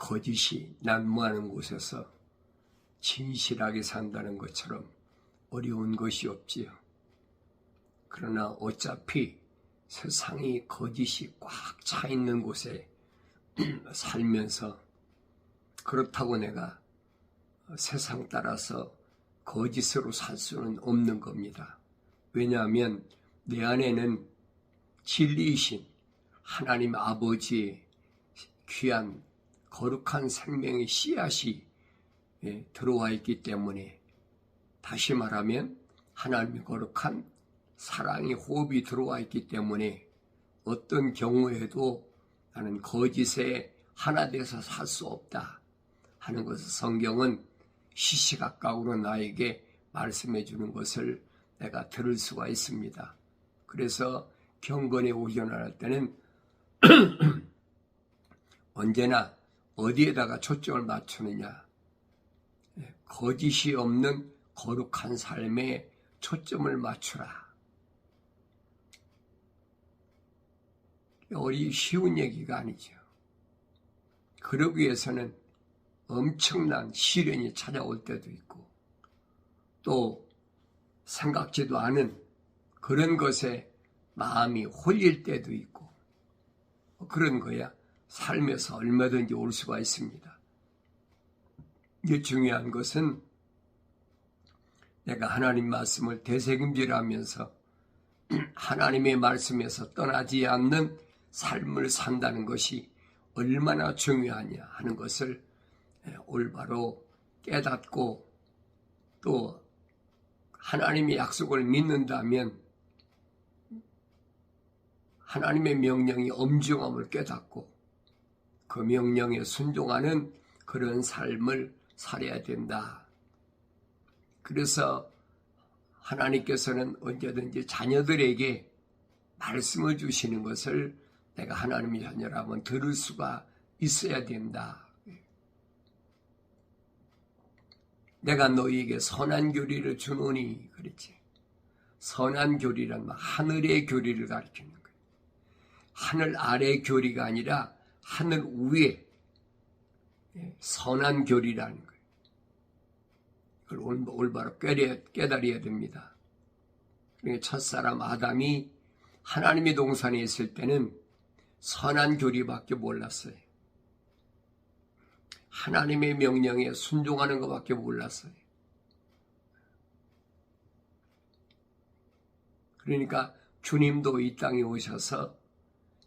거짓이 난무하는 곳에서 진실하게 산다는 것처럼 어려운 것이 없지요. 그러나 어차피 세상이 거짓이 꽉 차 있는 곳에 살면서 그렇다고 내가 세상 따라서 거짓으로 살 수는 없는 겁니다. 왜냐하면 내 안에는 진리이신 하나님 아버지의 귀한 거룩한 생명의 씨앗이 들어와 있기 때문에, 다시 말하면 하나님의 거룩한 사랑의 호흡이 들어와 있기 때문에 어떤 경우에도 나는 거짓에 하나 돼서 살 수 없다 하는 것을 성경은 시시각각으로 나에게 말씀해 주는 것을 내가 들을 수가 있습니다. 그래서 경건에 오전할 때는 언제나 어디에다가 초점을 맞추느냐, 거짓이 없는 거룩한 삶에 초점을 맞추라. 쉬운 얘기가 아니죠. 그러기 위해서는 엄청난 시련이 찾아올 때도 있고, 또 생각지도 않은 그런 것에 마음이 홀릴 때도 있고, 그런 거야 삶에서 얼마든지 올 수가 있습니다. 이게 중요한 것은 내가 하나님 말씀을 되새김질하면서 하나님의 말씀에서 떠나지 않는 삶을 산다는 것이 얼마나 중요하냐 하는 것을 올바로 깨닫고, 또 하나님의 약속을 믿는다면 하나님의 명령이 엄중함을 깨닫고 그 명령에 순종하는 그런 삶을 살아야 된다. 그래서 하나님께서는 언제든지 자녀들에게 말씀을 주시는 것을 내가 하나님의 자녀라면 들을 수가 있어야 된다. 내가 너희에게 선한 교리를 주노니, 그렇지. 선한 교리란 말, 하늘의 교리를 가르치는 거예요. 하늘 아래의 교리가 아니라 하늘 위에 선한 교리라는 거예요. 그걸 올바로 깨달아야 됩니다. 그러니까 첫사람 아담이 하나님의 동산에 있을 때는 선한 교리밖에 몰랐어요. 하나님의 명령에 순종하는 것밖에 몰랐어요. 그러니까 주님도 이 땅에 오셔서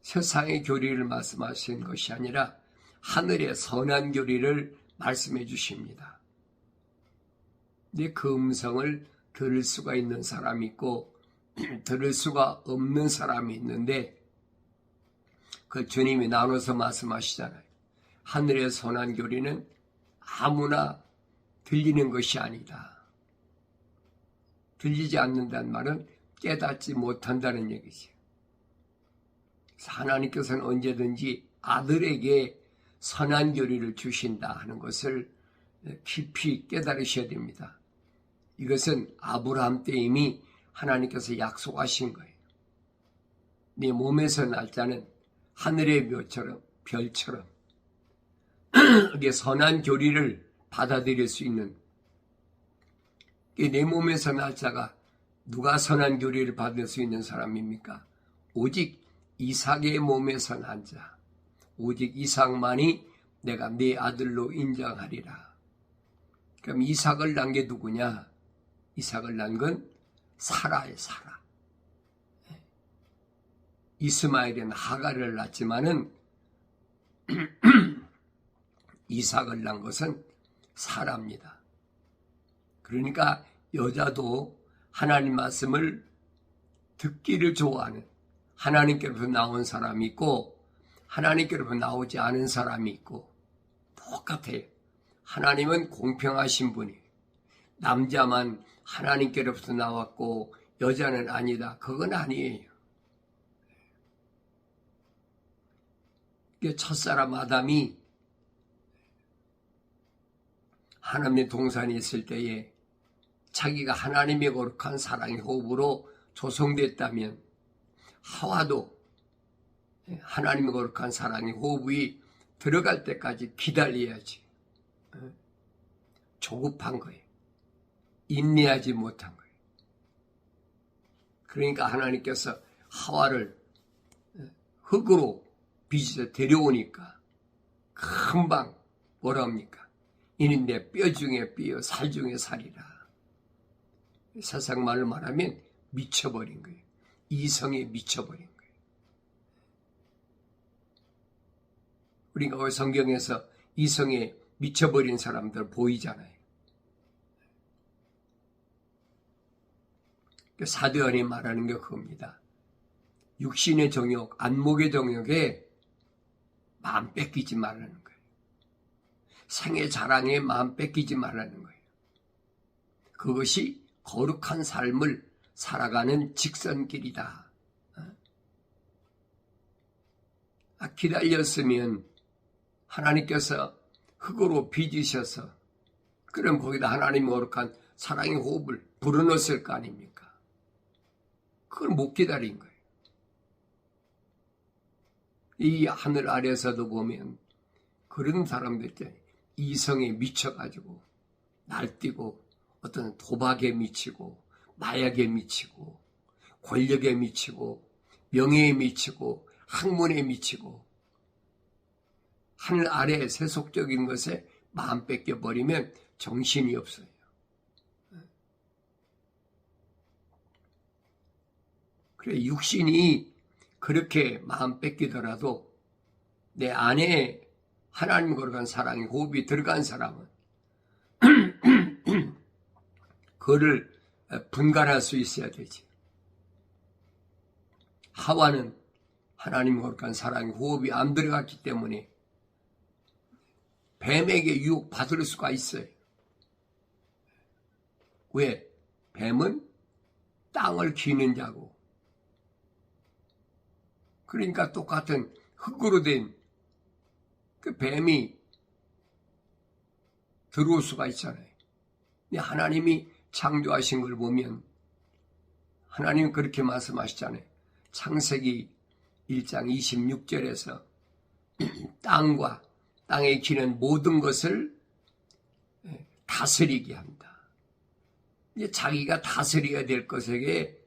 세상의 교리를 말씀하신 것이 아니라 하늘의 선한 교리를 말씀해 주십니다. 근데 그 음성을 들을 수가 있는 사람이 있고 들을 수가 없는 사람이 있는데, 그 주님이 나눠서 말씀하시잖아요. 하늘의 선한 교리는 아무나 들리는 것이 아니다. 들리지 않는다는 말은 깨닫지 못한다는 얘기죠. 하나님께서는 언제든지 아들에게 선한 교리를 주신다 하는 것을 깊이 깨달으셔야 됩니다. 이것은 아브라함 때 이미 하나님께서 약속하신 거예요. 네 몸에서 날 자는 하늘의 별처럼 이게 선한 교리를 받아들일 수 있는, 내 몸에서 날 자가 누가 선한 교리를 받을 수 있는 사람입니까? 오직 이삭의 몸에서 난 자, 오직 이삭만이 내가 네 아들로 인정하리라. 그럼 이삭을 낳은 게 누구냐? 이삭을 낳은 건 사라예요, 사라. 이스마엘은 하갈을 낳았지만은 이삭을 낳은 것은 사라입니다. 그러니까 여자도 하나님 말씀을 듣기를 좋아하는, 하나님께로부터 나온 사람이 있고 하나님께로부터 나오지 않은 사람이 있고 똑같아요. 하나님은 공평하신 분이에요. 남자만 하나님께로부터 나왔고 여자는 아니다. 그건 아니에요. 첫사람 아담이 하나님의 동산에 있을 때에 자기가 하나님의 거룩한 사랑의 호흡으로 조성됐다면, 하와도 하나님의 거룩한 사랑의 호흡이 들어갈 때까지 기다려야지. 조급한 거예요. 인내하지 못한 거예요. 그러니까 하나님께서 하와를 흙으로 빚어서 데려오니까 금방 뭐라 합니까? 이는 내 뼈 중에 뼈, 살 중에 살이라. 세상 말로 말하면 미쳐버린 거예요. 이성에 미쳐버린 거예요. 우리가 성경에서 이성에 미쳐버린 사람들 보이잖아요. 사도연이 말하는 게 그겁니다. 육신의 정욕, 안목의 정욕에 마음 뺏기지 말라는 거예요. 생의 자랑에 마음 뺏기지 말라는 거예요. 그것이 거룩한 삶을 살아가는 직선길이다. 기다렸으면 하나님께서 흙으로 빚으셔서 그럼 거기다 하나님의 거룩한 사랑의 호흡을 불어넣었을 거 아닙니까? 그걸 못 기다린 거예요. 이 하늘 아래에서도 보면 그런 사람들 있잖아요. 이성에 미쳐가지고 날뛰고 어떤 도박에 미치고 마약에 미치고 권력에 미치고 명예에 미치고 학문에 미치고 하늘 아래 세속적인 것에 마음 뺏겨버리면 정신이 없어요. 그래 육신이 그렇게 마음 뺏기더라도 내 안에 하나님 거룩한 사랑의 호흡이 들어간 사람은 그를 분간할 수 있어야 되지. 하와는 하나님 거룩한 사랑의 호흡이 안 들어갔기 때문에 뱀에게 유혹받을 수가 있어요. 왜? 뱀은 땅을 기는 자고 그러니까 똑같은 흙으로 된 그 뱀이 들어올 수가 있잖아요. 하나님이 창조하신 걸 보면 하나님은 그렇게 말씀하시잖아요. 창세기 1장 26절에서 땅과 땅에 기는 모든 것을 다스리게 한다. 이제 자기가 다스려야 될 것에게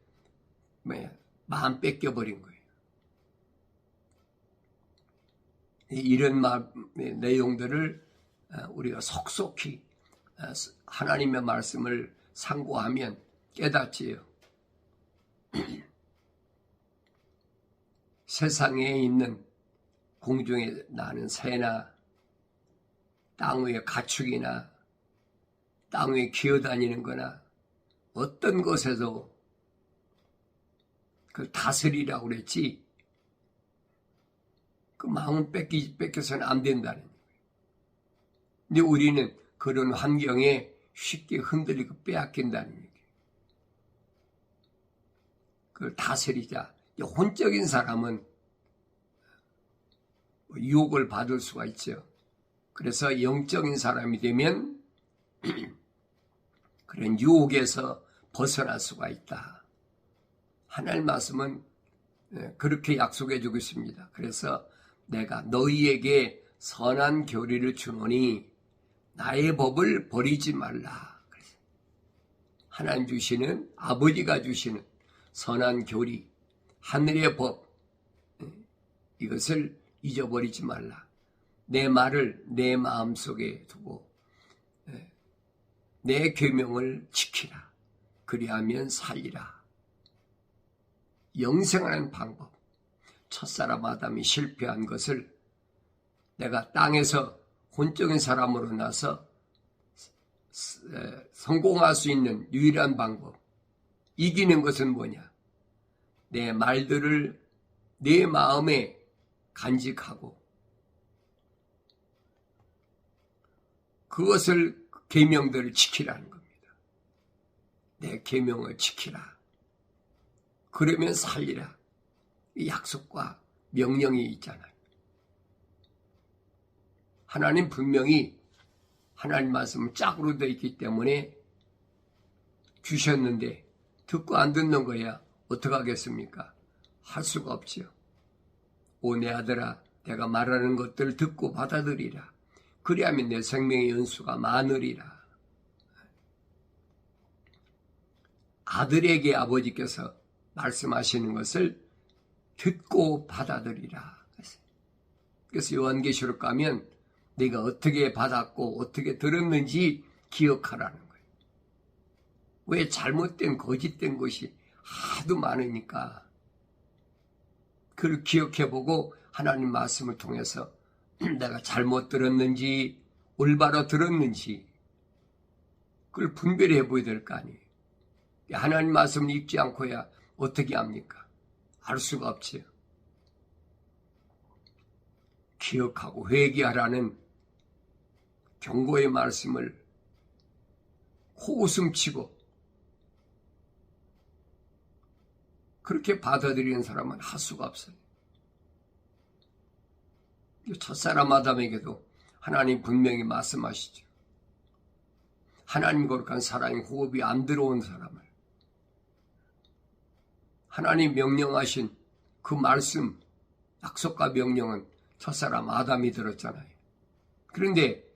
마음 뺏겨버린 거예요. 이런 내용들을 우리가 속속히 하나님의 말씀을 상고하면 깨닫지요. 세상에 있는 공중에 나는 새나 땅 위에 가축이나 땅 위에 기어다니는 거나 어떤 것에도 그걸 다스리라고 그랬지 그 마음을 뺏겨서는 안 된다는 거예요. 근데 우리는 그런 환경에 쉽게 흔들리고 빼앗긴다는 얘기예요. 그걸 다스리자. 혼적인 사람은 유혹을 받을 수가 있죠. 그래서 영적인 사람이 되면 그런 유혹에서 벗어날 수가 있다. 하나님 말씀은 그렇게 약속해 주고 있습니다. 그래서 내가 너희에게 선한 교리를 주노니 나의 법을 버리지 말라. 하나님 주시는 아버지가 주시는 선한 교리, 하늘의 법 이것을 잊어버리지 말라. 내 말을 내 마음속에 두고 내 계명을 지키라. 그리하면 살리라. 영생하는 방법. 첫사람 아담이 실패한 것을 내가 땅에서 혼적인 사람으로 나서 성공할 수 있는 유일한 방법. 이기는 것은 뭐냐? 내 말들을 내 마음에 간직하고 그것을 계명들을 지키라는 겁니다. 내 계명을 지키라. 그러면 살리라. 이 약속과 명령이 있잖아요. 하나님 분명히 하나님 말씀은 짝으로 되어 있기 때문에 주셨는데 듣고 안 듣는 거야 어떡하겠습니까? 할 수가 없지요. 오 내 아들아 내가 말하는 것들을 듣고 받아들이라. 그리하면 내 생명의 연수가 많으리라. 아들에게 아버지께서 말씀하시는 것을 듣고 받아들이라. 그래서 요한계시록 가면 내가 어떻게 받았고 어떻게 들었는지 기억하라는 거예요. 왜? 잘못된 거짓된 것이 하도 많으니까 그걸 기억해보고 하나님 말씀을 통해서 내가 잘못 들었는지 올바로 들었는지 그걸 분별해 보여야 될 거 아니에요. 하나님 말씀을 읽지 않고야 어떻게 합니까? 알 수가 없지요. 기억하고 회개하라는 경고의 말씀을 호웃음치고 그렇게 받아들이는 사람은 할 수가 없어요. 첫사람 아담에게도 하나님 분명히 말씀하시죠. 하나님 거룩한 사랑의 호흡이 안 들어온 사람을 하나님 명령하신 그 말씀, 약속과 명령은 첫사람 아담이 들었잖아요. 그런데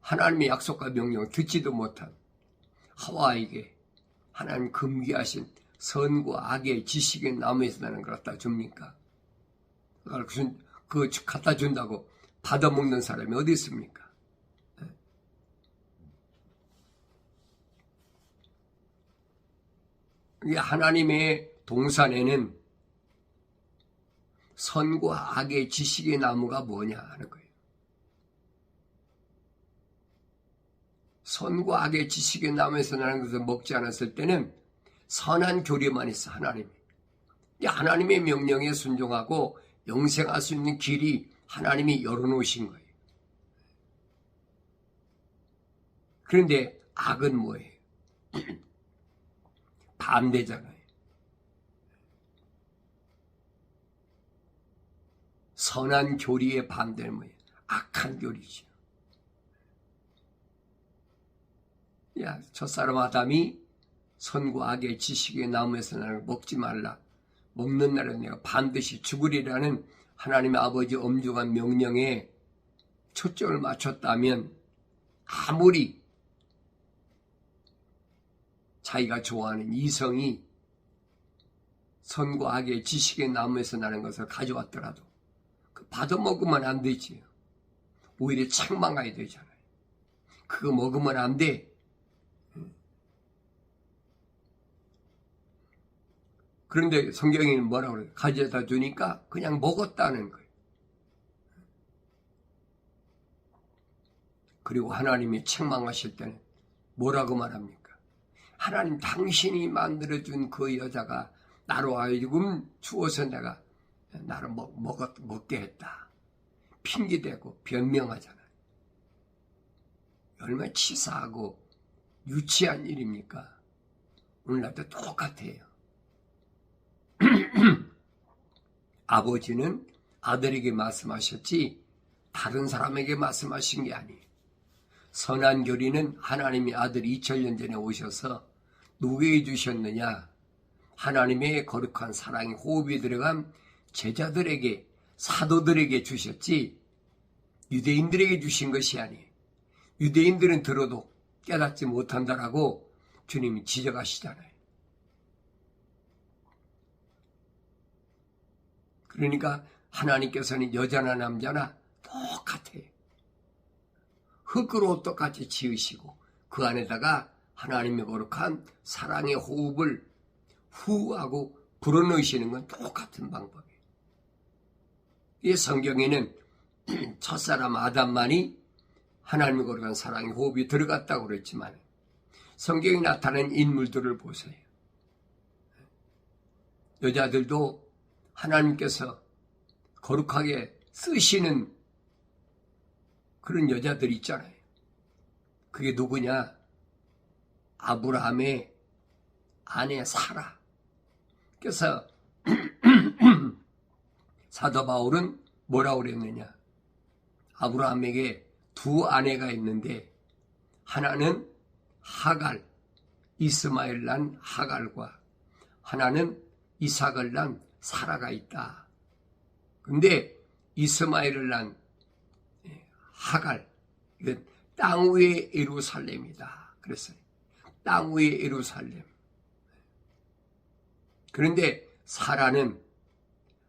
하나님의 약속과 명령을 듣지도 못한 하와에게 하나님 금기하신 선과 악의 지식의 나무에서 나는 걸 갖다 줍니까? 그 갖다 준다고 받아먹는 사람이 어디 있습니까? 하나님의 동산에는 선과 악의 지식의 나무가 뭐냐 하는 거예요. 선과 악의 지식의 나무에서 나는 것을 먹지 않았을 때는 선한 교리만 있어. 하나님의 명령에 순종하고 영생할 수 있는 길이 하나님이 열어놓으신 거예요. 그런데 악은 뭐예요? 반대잖아요. 선한 교리의 반대는 뭐예요? 악한 교리죠. 첫사람 아담이 선과 악의 지식의 나무에서 나를 먹지 말라. 먹는 날은 내가 반드시 죽으리라는 하나님의 아버지 엄중한 명령에 초점을 맞췄다면 아무리 자기가 좋아하는 이성이 선과 악의 지식의 나무에서 나는 것을 가져왔더라도 받아먹으면 안 되지요. 오히려 책망해야 되잖아요. 그거 먹으면 안 돼. 그런데 성경에는 뭐라고 그래요? 가져다 주니까 그냥 먹었다는 거예요. 그리고 하나님이 책망하실 때는 뭐라고 말합니까? 하나님 당신이 만들어준 그 여자가 나로 하여금 주어서 내가 나를 먹게 했다. 핑계대고 변명하잖아요. 얼마나 치사하고 유치한 일입니까? 오늘날도 똑같아요. 아버지는 아들에게 말씀하셨지 다른 사람에게 말씀하신 게 아니에요. 선한 교리는 하나님의 아들 2000년 전에 오셔서 누구에게 주셨느냐? 하나님의 거룩한 사랑의 호흡이 들어간 제자들에게, 사도들에게 주셨지 유대인들에게 주신 것이 아니에요. 유대인들은 들어도 깨닫지 못한다라고 주님이 지적하시잖아요. 그러니까 하나님께서는 여자나 남자나 똑같아요. 흙으로 똑같이 지으시고 그 안에다가 하나님의 거룩한 사랑의 호흡을 후하고 불어넣으시는 건 똑같은 방법이에요. 이 성경에는 첫사람 아담만이 하나님의 거룩한 사랑의 호흡이 들어갔다고 그랬지만 성경에 나타난 인물들을 보세요. 여자들도 하나님께서 거룩하게 쓰시는 그런 여자들 있잖아요. 그게 누구냐? 아브라함의 아내 사라. 그래서 사도 바울은 뭐라고 그랬느냐? 아브라함에게 두 아내가 있는데 하나는 하갈, 이스마엘 난 하갈과 하나는 이삭을 난 사라가 있다. 근데 이스마엘을 낳은 하갈, 이건 땅 위의 예루살렘이다 그랬어요. 땅 위의 예루살렘. 그런데 사라는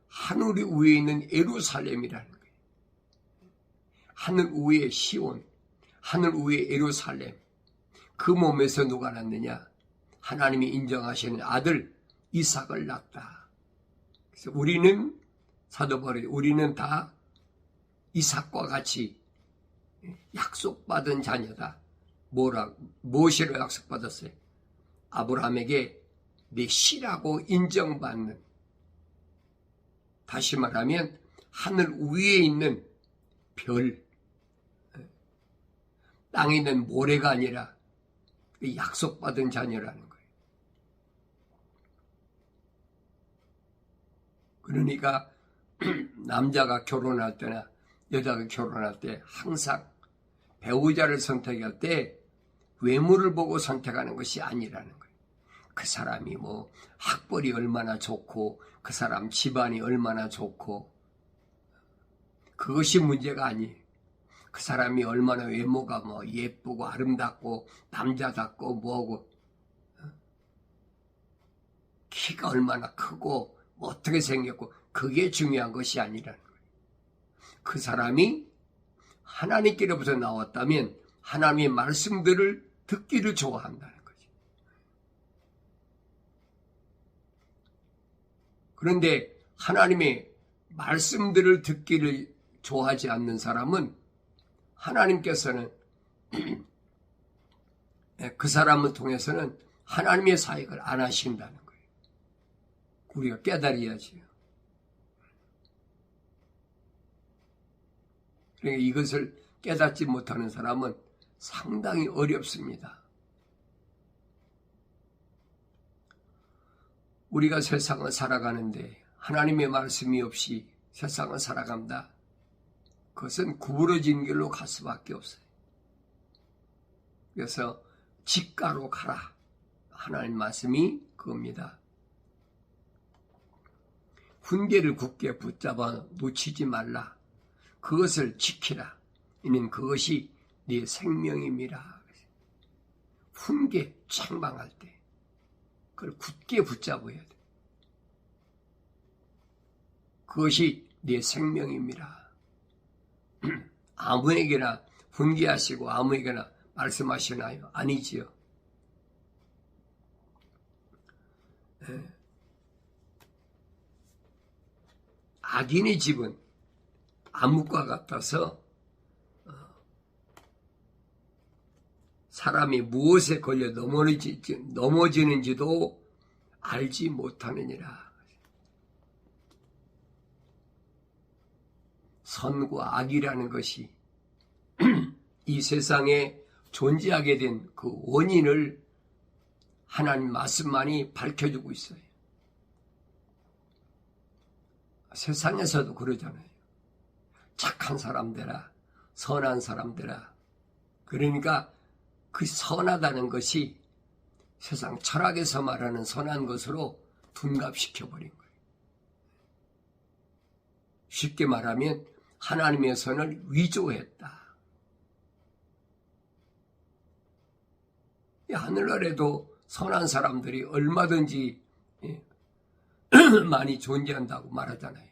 하늘 위에 있는 예루살렘이라는 거예요. 하늘 위에 시온, 하늘 위에 예루살렘. 그 몸에서 누가 낳느냐? 하나님이 인정하시는 아들 이삭을 낳았다. 그래서 우리는 사도 바울이 우리는 다 이삭과 같이 약속받은 자녀다. 무엇으로 약속받았어요? 아브라함에게 내 씨라고 인정받는, 다시 말하면 하늘 위에 있는 별, 땅에 있는 모래가 아니라 약속받은 자녀라는 거예요. 그러니까 남자가 결혼할 때나 여자가 결혼할 때 항상 배우자를 선택할 때 외모를 보고 선택하는 것이 아니라는 거예요. 그 사람이 뭐 학벌이 얼마나 좋고 그 사람 집안이 얼마나 좋고 그것이 문제가 아니에요. 그 사람이 얼마나 외모가 뭐 예쁘고 아름답고 남자답고 뭐고 키가 얼마나 크고 뭐 어떻게 생겼고 그게 중요한 것이 아니라는 거예요. 그 사람이 하나님께로부터 나왔다면 하나님의 말씀들을 듣기를 좋아한다는 거죠. 그런데 하나님의 말씀들을 듣기를 좋아하지 않는 사람은 하나님께서는 그 사람을 통해서는 하나님의 사역을 안 하신다는 거예요. 우리가 깨달아야지요. 그러니까 이것을 깨닫지 못하는 사람은 상당히 어렵습니다. 우리가 세상을 살아가는데 하나님의 말씀이 없이 세상을 살아간다. 그것은 구부러진 길로 갈 수밖에 없어요. 그래서 직가로 가라. 하나님 말씀이 그겁니다. 훈계를 굳게 붙잡아 놓치지 말라. 그것을 지키라. 이는 그것이 네 생명임이라. 훈계 책망할 때 그걸 굳게 붙잡아야 돼. 그것이 네 생명임이라. 아무에게나 훈계하시고 아무에게나 말씀하시나요? 아니지요. 악인의 집은 암흑과 같아서 사람이 무엇에 걸려 넘어지는지도 알지 못하느니라. 선과 악이라는 것이 이 세상에 존재하게 된 그 원인을 하나님 말씀만이 밝혀주고 있어요. 세상에서도 그러잖아요. 착한 사람들아, 선한 사람들아. 그러니까 그 선하다는 것이 세상 철학에서 말하는 선한 것으로 둔갑시켜버린 거예요. 쉽게 말하면 하나님의 선을 위조했다. 하늘나라에도 선한 사람들이 얼마든지 많이 존재한다고 말하잖아요.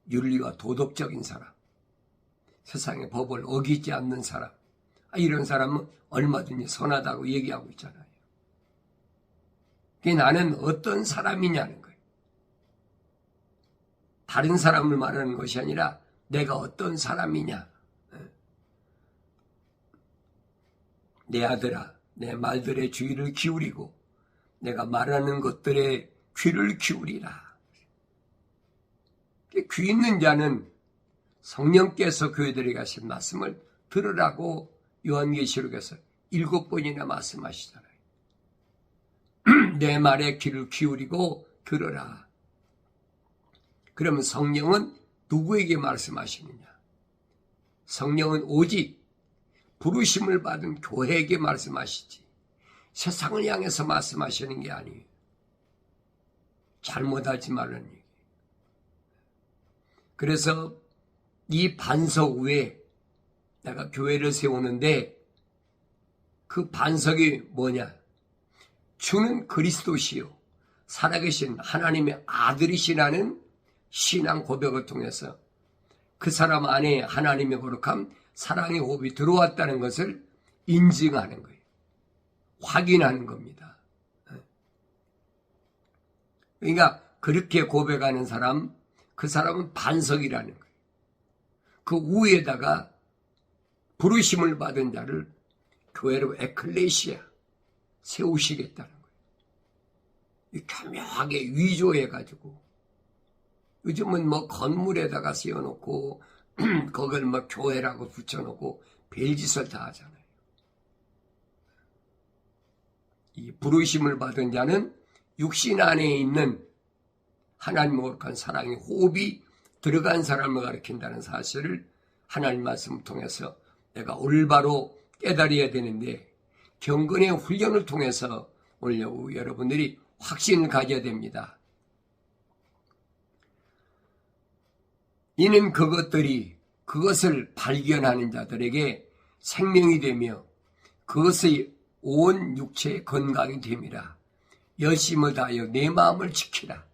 윤리와 도덕적인 사람, 세상의 법을 어기지 않는 사람, 이런 사람은 얼마든지 선하다고 얘기하고 있잖아요. 나는 어떤 사람이냐는 거예요. 다른 사람을 말하는 것이 아니라 내가 어떤 사람이냐. 내 아들아, 내 말들의 주의를 기울이고 내가 말하는 것들에 귀를 기울이라. 귀 있는 자는 성령께서 교회들에게 하신 말씀을 들으라고 요한계시록에서 7번이나 말씀하시잖아요. 내 말에 귀를 기울이고 들으라. 그러면 성령은 누구에게 말씀하시느냐? 성령은 오직 부르심을 받은 교회에게 말씀하시지 세상을 향해서 말씀하시는 게 아니에요. 잘못하지 말라는 얘기. 그래서 이 반석 위에 내가 교회를 세우는데 그 반석이 뭐냐? 주는 그리스도시요 살아계신 하나님의 아들이시라는 신앙 고백을 통해서 그 사람 안에 하나님의 거룩함, 사랑의 호흡이 들어왔다는 것을 인증하는 거예요. 확인하는 겁니다. 그러니까 그렇게 고백하는 사람, 그 사람은 반석이라는 거예요. 그 위에다가 부르심을 받은 자를 교회로 에클레시아 세우시겠다는 거예요. 교묘하게 위조해가지고 요즘은 뭐 건물에다가 세워놓고 그걸 뭐 교회라고 붙여놓고 별짓을 다 하잖아요. 이 부르심을 받은 자는 육신 안에 있는 하나님의 거룩한 사랑의 호흡이 들어간 사람을 가리킨다는 사실을 하나님 말씀을 통해서 내가 올바로 깨달아야 되는데 경건의 훈련을 통해서 오늘 여러분들이 확신을 가져야 됩니다. 이는 그것을 발견하는 자들에게 생명이 되며 그것의 온 육체의 건강이 됨이라. 열심을 다하여 내 마음을 지키라.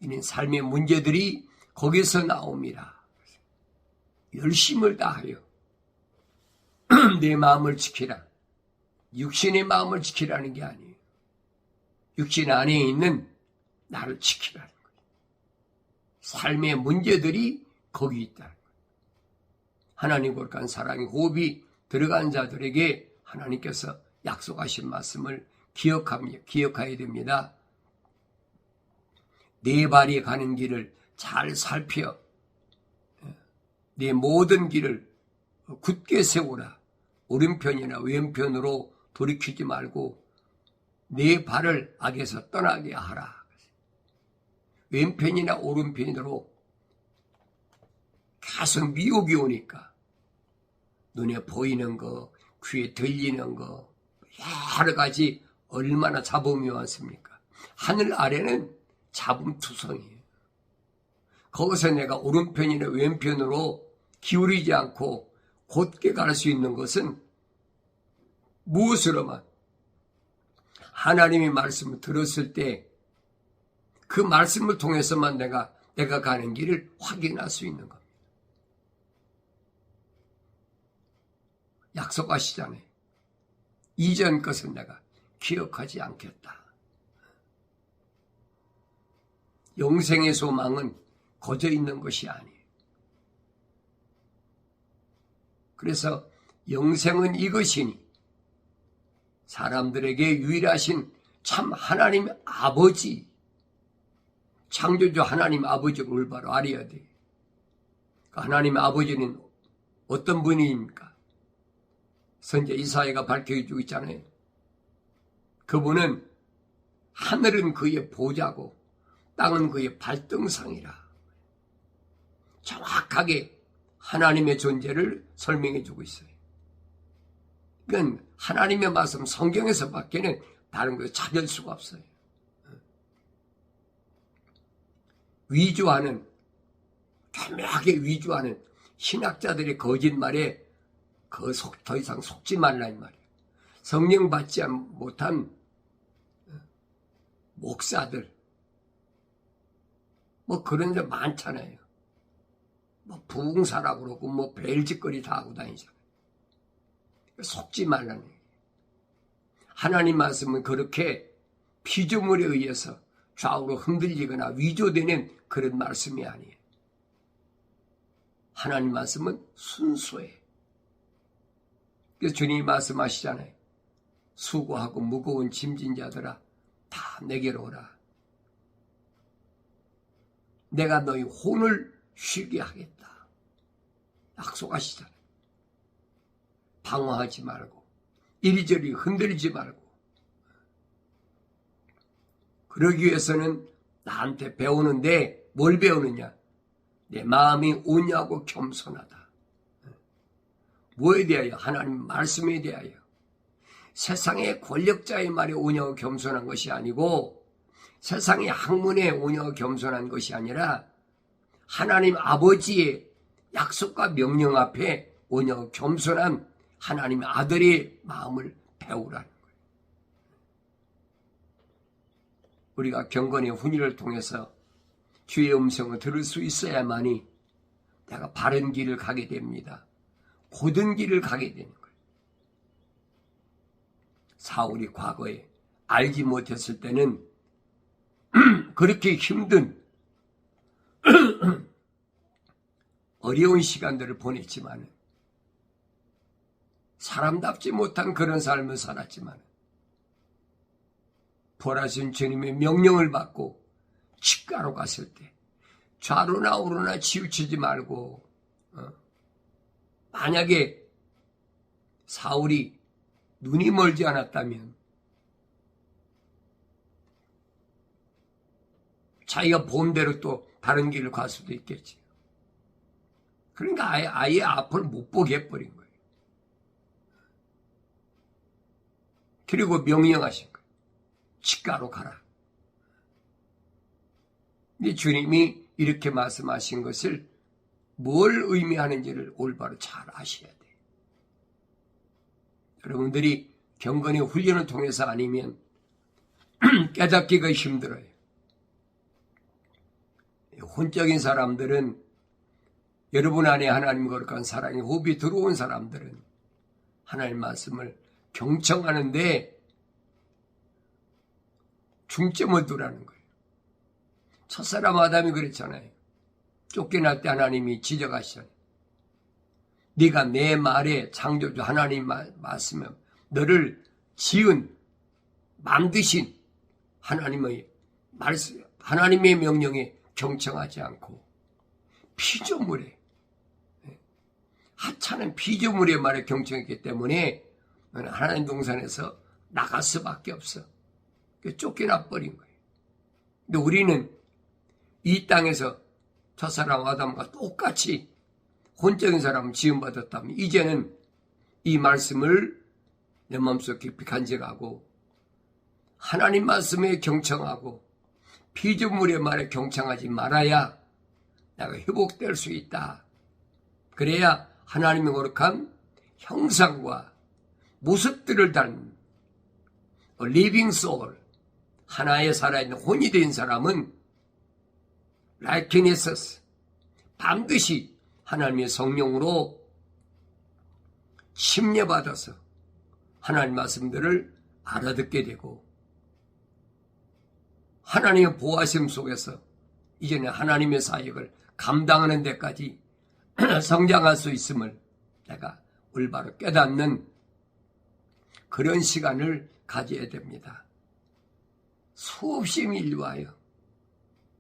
이는 삶의 문제들이 거기서 나옵니다. 열심을 다하여 내 마음을 지키라. 육신의 마음을 지키라는 게 아니에요. 육신 안에 있는 나를 지키라는 거예요. 삶의 문제들이 거기 있다는 거예요. 하나님 거룩한 사랑의 호흡이 들어간 자들에게 하나님께서 약속하신 말씀을 기억해야 됩니다. 내 발이 가는 길을 잘 살펴 내 모든 길을 굳게 세우라. 오른편이나 왼편으로 돌이키지 말고 내 발을 악에서 떠나게 하라. 왼편이나 오른편으로 계속 미혹이 오니까 눈에 보이는 거, 귀에 들리는 거 여러 가지 얼마나 잡음이 많습니까? 하늘 아래는 잡음투성이에요. 거기서 내가 오른편이나 왼편으로 기울이지 않고 곧게 갈 수 있는 것은 무엇으로만 하나님의 말씀을 들었을 때 그 말씀을 통해서만 내가 가는 길을 확인할 수 있는 겁니다. 약속하시잖아요. 이전 것은 내가 기억하지 않겠다. 영생의 소망은 거저 있는 것이 아니에요. 그래서 영생은 이것이니 사람들에게 유일하신 참 하나님 아버지, 창조주 하나님 아버지를 올바로 알아야 돼요. 하나님 아버지는 어떤 분입니까? 선지자 이사야가 밝혀주고 있잖아요. 그분은 하늘은 그의 보좌고 땅은 그의 발등상이라. 정확하게 하나님의 존재를 설명해 주고 있어요. 그건 하나님의 말씀 성경에서 밖에는 다른 걸 찾을 수가 없어요. 위조하는, 교묘하게 위조하는 신학자들의 거짓말에 더 이상 속지 말라 이 말이에요. 성령 받지 못한 목사들, 뭐 그런 데 많잖아요. 뭐 부흥사라고 그러고 뭐 벨짓거리 다 하고 다니잖아요. 속지 말라는 거예요. 하나님 말씀은 그렇게 피조물에 의해서 좌우로 흔들리거나 위조되는 그런 말씀이 아니에요. 하나님 말씀은 순수해요. 그래서 주님이 말씀하시잖아요. 수고하고 무거운 짐진 자들아 다 내게로 오라. 내가 너희 혼을 쉬게 하겠다. 약속하시잖아요. 방황하지 말고 이리저리 흔들리지 말고. 그러기 위해서는 나한테 배우는데 뭘 배우느냐? 내 마음이 온유하고 겸손하다. 뭐에 대하여? 하나님 말씀에 대하여. 세상의 권력자의 말에 온유하고 겸손한 것이 아니고 세상의 학문에 온유하고 겸손한 것이 아니라 하나님 아버지의 약속과 명령 앞에 온유하고 겸손한 하나님의 아들의 마음을 배우라는 거예요. 우리가 경건의 훈위를 통해서 주의 음성을 들을 수 있어야만이 내가 바른 길을 가게 됩니다. 고든 길을 가게 되는 거예요. 사울이 과거에 알지 못했을 때는 그렇게 힘든 어려운 시간들을 보냈지만 사람답지 못한 그런 삶을 살았지만 부활하신 주님의 명령을 받고 직가로 갔을 때 좌로나 우로나 치우치지 말고 만약에 사울이 눈이 멀지 않았다면 자기가 본대로 또 다른 길을 갈 수도 있겠지. 그러니까 아예 앞을 못 보게 해버린 거예요. 그리고 명령하신 거예요. 직가로 가라. 근데 주님이 이렇게 말씀하신 것을 뭘 의미하는지를 올바로 잘 아셔야 돼요. 여러분들이 경건의 훈련을 통해서 아니면 깨닫기가 힘들어요. 혼적인 사람들은 여러분 안에 하나님 거룩한 사랑의 호흡이 들어온 사람들은 하나님 말씀을 경청하는데 중점을 두라는 거예요. 첫사람 아담이 그랬잖아요. 쫓겨날 때 하나님이 지적하시잖아요. 네가 내 말에 창조주 하나님 말씀에 너를 지은 만드신 하나님의 말씀, 하나님의 명령에 경청하지 않고 피조물에 하찮은 피조물의 말에 경청했기 때문에 너는 하나님 동산에서 나갈 수밖에 없어. 쫓겨나 버린 거예요. 근데 우리는 이 땅에서 저 사람 아담과 똑같이 혼적인 사람을 지음받았다면 이제는 이 말씀을 내 마음속 깊이 간직하고 하나님 말씀에 경청하고 피조물의 말에 경청하지 말아야 내가 회복될 수 있다. 그래야 하나님의 거룩한 형상과 모습들을 닮은 living soul, 하나의 살아있는 혼이 된 사람은 라이키네서스, 반드시 하나님의 성령으로 침례받아서 하나님 말씀들을 알아듣게 되고 하나님의 보호하심 속에서 이제는 하나님의 사역을 감당하는 데까지 성장할 수 있음을 내가 올바로 깨닫는 그런 시간을 가져야 됩니다. 수없이 밀려와요.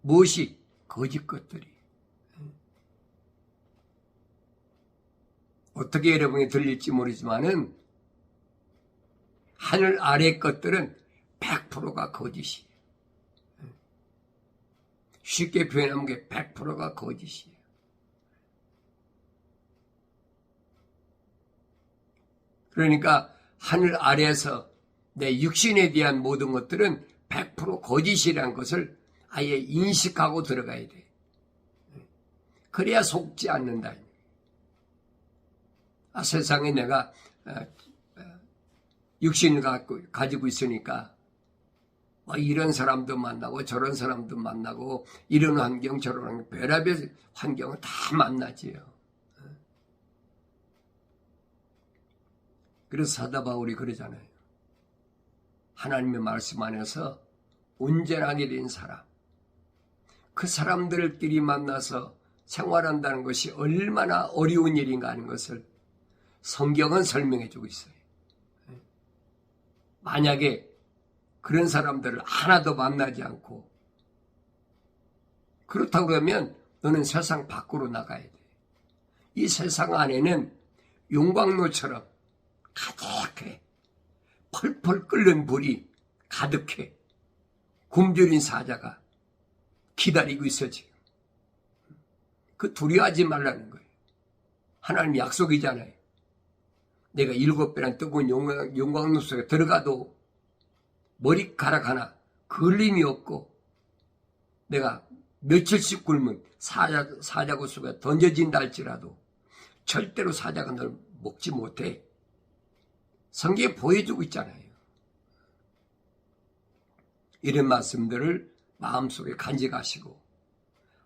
무엇이? 거짓 것들이. 어떻게 여러분이 들릴지 모르지만은 하늘 아래 것들은 100%가 거짓이에요. 쉽게 표현하면 게 100%가 거짓이에요. 그러니까 하늘 아래에서 내 육신에 대한 모든 것들은 100% 거짓이라는 것을 아예 인식하고 들어가야 돼. 그래야 속지 않는다. 세상에 내가 육신을 가지고 있으니까 이런 사람도 만나고 저런 사람도 만나고 이런 환경 저런 환경 별의별 환경을 다 만나지요. 그래서 사도 바울이 그러잖아요. 하나님의 말씀 안에서 온전하게 된 사람, 그 사람들끼리 만나서 생활한다는 것이 얼마나 어려운 일인가 하는 것을 성경은 설명해 주고 있어요. 만약에 그런 사람들을 하나도 만나지 않고 그렇다고 그러면 너는 세상 밖으로 나가야 돼. 이 세상 안에는 용광로처럼 가득해. 펄펄 끓는 불이 가득해. 굶주린 사자가 기다리고 있어 지금. 그 두려워하지 말라는 거예요. 하나님 약속이잖아요. 내가 7배란 뜨거운 용광로 속에 들어가도 머리카락 하나 걸림이 없고 내가 며칠씩 굶으면 사자고 속에 던져진다 할지라도 절대로 사자가 널 먹지 못해. 성경에 보여주고 있잖아요. 이런 말씀들을 마음속에 간직하시고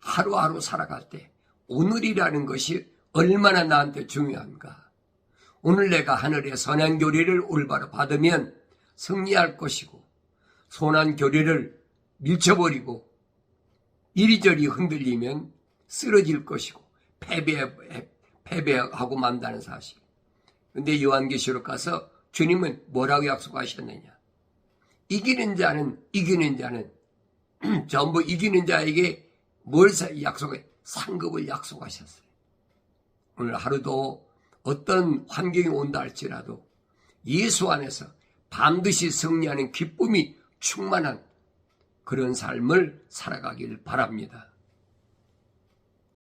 하루하루 살아갈 때 오늘이라는 것이 얼마나 나한테 중요한가. 오늘 내가 하늘의 선한 교리를 올바로 받으면 승리할 것이고 선한 교리를 밀쳐버리고 이리저리 흔들리면 쓰러질 것이고 패배하고 만다는 사실. 근데 요한계시록 가서 주님은 뭐라고 약속하셨느냐. 이기는 자는 전부 이기는 자에게 뭘 약속해? 상급을 약속하셨어요. 오늘 하루도 어떤 환경이 온다 할지라도 예수 안에서 반드시 승리하는 기쁨이 충만한 그런 삶을 살아가길 바랍니다.